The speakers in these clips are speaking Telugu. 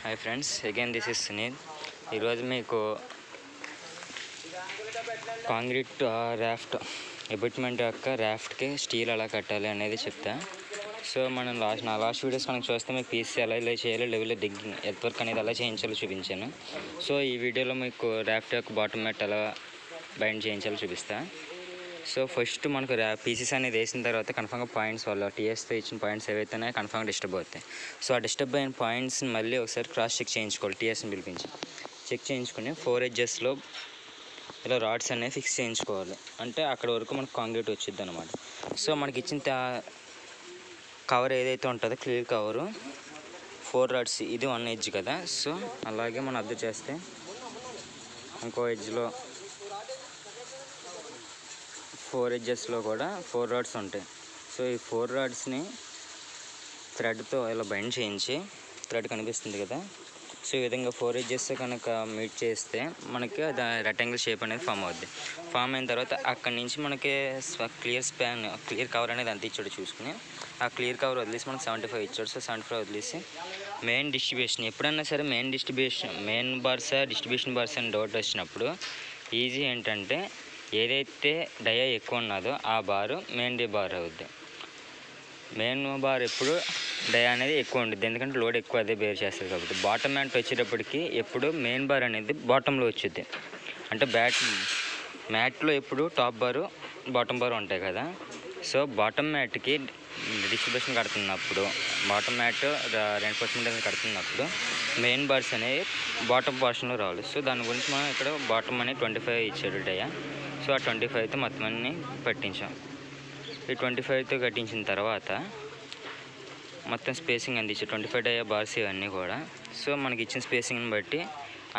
Hi friends, again this is Sunil. ఈరోజు మీకు కాంక్రీట్ రాఫ్ట్ ఎబిట్మెంట్ యొక్క రాఫ్ట్కి స్టీల్ ఎలా కట్టాలి అనేది చెప్తా. సో మనం నా లాస్ట్ వీడియోస్ కనుక చూస్తే మీకు పీసీ ఎలా చేయాలి, లెవెల్ డిగ్గింగ్ ఎర్త్ వర్క్ అనేది ఎలా చేయించాలో చూపించాను. సో ఈ వీడియోలో మీకు రాఫ్ట్ యొక్క బాటమ్ మ్యాట్ ఎలా బైండ్ చేయించాలో చూపిస్తా. సో ఫస్ట్ మనకు పీసెస్ అనేది వేసిన తర్వాత కన్ఫర్మ్గా పాయింట్స్ వల్ల టీఎస్తో ఇచ్చిన పాయింట్స్ ఏవైతేనే కన్ఫర్మ్గా డిస్టర్బ్ అవుతాయి. సో ఆ డిస్టర్బ్ అయిన పాయింట్స్ని మళ్ళీ ఒకసారి క్రాస్ చెక్ చేయించుకోవాలి. టీఎస్ని పిలిపించి చెక్ చేయించుకుని 4 ఎడ్జెస్లో ఇలా రాడ్స్ అనేవి ఫిక్స్ చేయించుకోవాలి. అంటే అక్కడ వరకు మనకు కాంక్రీట్ వచ్చింది అనమాట. సో మనకి ఇచ్చిన కవర్ ఏదైతే ఉంటుందో క్లియర్ కవరు 4 రాడ్స్, ఇది 1 ఎడ్జ్ కదా. సో అలాగే మనం అర్థం చేస్తే ఇంకో ఎడ్జ్లో 4 ఎడ్జెస్లో కూడా 4 రాడ్స్ ఉంటాయి. సో ఈ 4 రాడ్స్ని థ్రెడ్తో ఇలా బైండ్ చేయించి, థ్రెడ్ కనిపిస్తుంది కదా. సో ఈ విధంగా 4 ఎడ్జెస్ కనుక మీట్ చేస్తే మనకి రెక్టాంగిల్ షేప్ అనేది ఫామ్ అవుద్ది. ఫామ్ అయిన తర్వాత అక్కడి నుంచి మనకి క్లియర్ కవర్ అనేది అంత ఇచ్చాడు చూసుకుని, ఆ క్లియర్ కవర్ వదిలేసి మనకు 75 ఇచ్చాడు. సో 75 వదిలేసి మెయిన్ డిస్ట్రిబ్యూషన్, ఎప్పుడన్నా సరే మెయిన్ బార్స్ డిస్ట్రిబ్యూషన్ బార్స్ అని డౌట్ వచ్చినప్పుడు ఈజీ ఏంటంటే ఏదైతే డయా ఎక్కువ ఉన్నదో ఆ బారు మెయిన్ బార్ అవుద్ది. మెయిన్ బార్ ఎప్పుడు డయా అనేది ఎక్కువ ఉంటుంది, ఎందుకంటే లోడ్ ఎక్కువ అదే బేర్ చేస్తుంది కాబట్టి. బాటమ్ మ్యాట్ వచ్చేటప్పటికి ఎప్పుడు మెయిన్ బార్ అనేది బాటంలో వచ్చింది. అంటే మ్యాట్లో ఎప్పుడు టాప్ బారు బాటమ్ బారు ఉంటాయి కదా. సో బాటమ్ మ్యాట్కి డిస్ట్రిబ్యూషన్ కడుతున్నప్పుడు, బాటమ్ మ్యాట్ రెయిన్ఫోర్స్మెంట్ అనేది కడుతున్నప్పుడు మెయిన్ బార్స్ అనేవి బాటమ్ పోర్షన్లో రావాలి. సో దాని గురించి మనం ఇక్కడ బాటమ్ అనేది 25 ఇచ్చాడు డయా. సో ఆ 25తో మొత్తం అన్ని పట్టించాం. ఈ 25తో కట్టించిన తర్వాత మొత్తం స్పేసింగ్ అందించాం 25 డయా బార్స్ ఇవన్నీ కూడా. సో మనకి ఇచ్చిన స్పేసింగ్ని బట్టి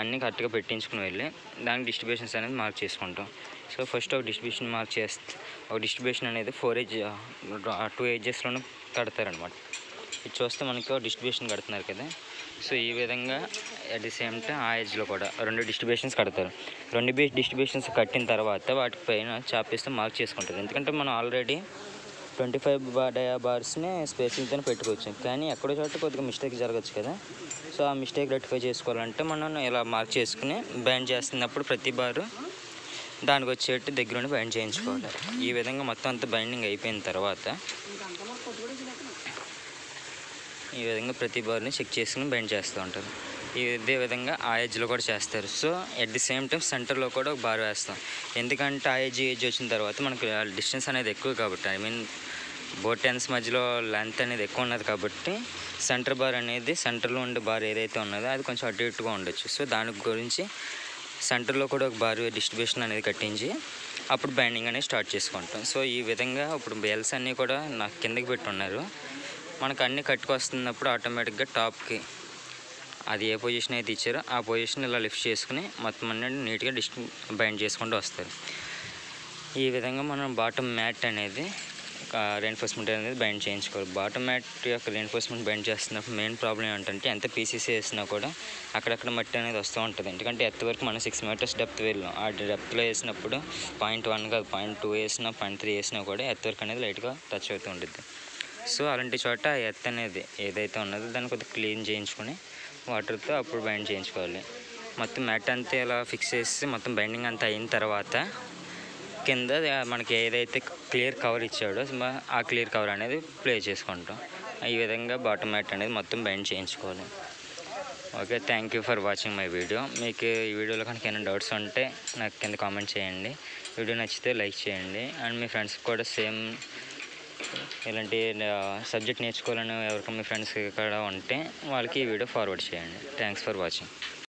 అన్నీ కరెక్ట్గా పెట్టించుకుని వెళ్ళి దానికి డిస్ట్రిబ్యూషన్స్ అనేది మార్క్ చేసుకుంటాం. సో ఫస్ట్ ఒక డిస్ట్రిబ్యూషన్ మార్క్ చేస్తే, ఒక డిస్ట్రిబ్యూషన్ అనేది 2 ఎడ్జెస్లోనూ కడతారనమాట. ఇది చూస్తే మనకి ఒక డిస్ట్రిబ్యూషన్ కడుతున్నారు కదా. సో ఈ విధంగా అట్ ది సేమ్ టైం ఆ ఎడ్జ్లో కూడా 2 డిస్ట్రిబ్యూషన్స్ కడతారు. 2 డిస్ట్రిబ్యూషన్స్ కట్టిన తర్వాత వాటి పైన చాపిస్తే మార్క్ చేసుకుంటారు. ఎందుకంటే మనం ఆల్రెడీ 25 డయా బార్స్ని స్పేసింగ్తో పెట్టుకోవచ్చు, కానీ ఎక్కడో చోట కొద్దిగా మిస్టేక్ జరగచ్చు కదా. సో ఆ మిస్టేక్ రెక్టిఫై చేసుకోవాలంటే మనం ఇలా మార్క్ చేసుకుని బైండ్ చేస్తున్నప్పుడు ప్రతి బారు దానికి వచ్చేట్టు దగ్గరుండి బైండ్ చేయించుకోవాలి. ఈ విధంగా మొత్తం అంతా బైండింగ్ అయిపోయిన తర్వాత ఈ విధంగా ప్రతి బార్ని చెక్ చేసుకుని బైండ్ చేస్తూ ఉంటారు. ఇదే విధంగా ఆ ఎడ్జ్లో కూడా చేస్తారు. So at the same time సెంటర్లో కూడా ఒక బార్ వేస్తాం. ఎందుకంటే ఆ ఎడ్జ్ వచ్చిన తర్వాత మనకు డిస్టెన్స్ అనేది ఎక్కువ కాబట్టి, బోట్ ఎండ్స్ మధ్యలో లెంత్ అనేది ఎక్కువ ఉన్నది కాబట్టి సెంటర్ బార్ అనేది, సెంటర్లో ఉండే బార్ ఏదైతే ఉన్నదో అది కొంచెం అటు ఇటుగా ఉండొచ్చు. సో దాని గురించి సెంటర్లో కూడా ఒక బార్ డిస్ట్రిబ్యూషన్ అనేది కట్టించి అప్పుడు బైండింగ్ అనేది స్టార్ట్ చేసుకుంటాం. సో ఈ విధంగా ఇప్పుడు బెల్స్ అన్నీ కూడా నాకు కిందకి పెట్టి ఉన్నారు. మనకు అన్నీ కట్టుకొస్తున్నప్పుడు ఆటోమేటిక్గా టాప్కి అది ఏ పొజిషన్ అయితే ఇచ్చారో ఆ పొజిషన్ ఇలా లిఫ్ట్ చేసుకుని మొత్తం అన్నీ నీట్గా బైండ్ చేసుకుంటూ వస్తారు. ఈ విధంగా మనం బాటమ్ మ్యాట్ అనేది రెయిన్ఫోర్స్మెంట్ అనేది బైండ్ చేయించుకోవాలి. బాటమ్ మ్యాట్ యొక్క రెయిన్ఫోర్స్మెంట్ బైండ్ చేస్తున్నప్పుడు మెయిన్ ప్రాబ్లం ఏంటంటే ఎంత పీసీసీ వేసినా కూడా అక్కడక్కడ మట్టి అనేది వస్తూ ఉంటుంది. ఎందుకంటే ఎర్త్ వరకు మనం 6 మీటర్స్ డెప్త్ వెళ్ళాం. ఆ డెప్త్లో వేసినప్పుడు 0.1 కాదు 0.2 వేసినా 0.3 వేసినా కూడా ఎర్త్ వరకు అనేది లైట్గా టచ్ అవుతూ ఉంటుంది. సో అలాంటి చోట ఎర్త్ అనేది ఏదైతే ఉన్నదో దాన్ని కొద్దిగా క్లీన్ చేయించుకొని వాటర్తో అప్పుడు బైండ్ చేయించుకోవాలి. మొత్తం మ్యాట్ అంతా ఇలా ఫిక్స్ చేసి మొత్తం బైండింగ్ అంతా అయిన తర్వాత కింద మనకి ఏదైతే క్లియర్ కవర్ ఇచ్చాడో ఆ క్లియర్ కవర్ అనేది ప్లే చేసుకుంటాం. ఈ విధంగా బాటమ్ మ్యాట్ అనేది మొత్తం బైండ్ చేయించుకోవాలి. Okay, thank you for watching my video. మీకు ఈ వీడియోలో కనుక ఏమైనా డౌట్స్ ఉంటే నాకు కింద కామెంట్ చేయండి. వీడియో నచ్చితే లైక్ చేయండి. అండ్ మీ ఫ్రెండ్స్కి కూడా సేమ్ ఇలాంటి సబ్జెక్ట్ నేర్చుకోవాలని ఎవరికైనా మీ ఫ్రెండ్స్ ఇక్కడ ఉంటే వాళ్ళకి ఈ వీడియో ఫార్వర్డ్ చేయండి. Thanks for watching.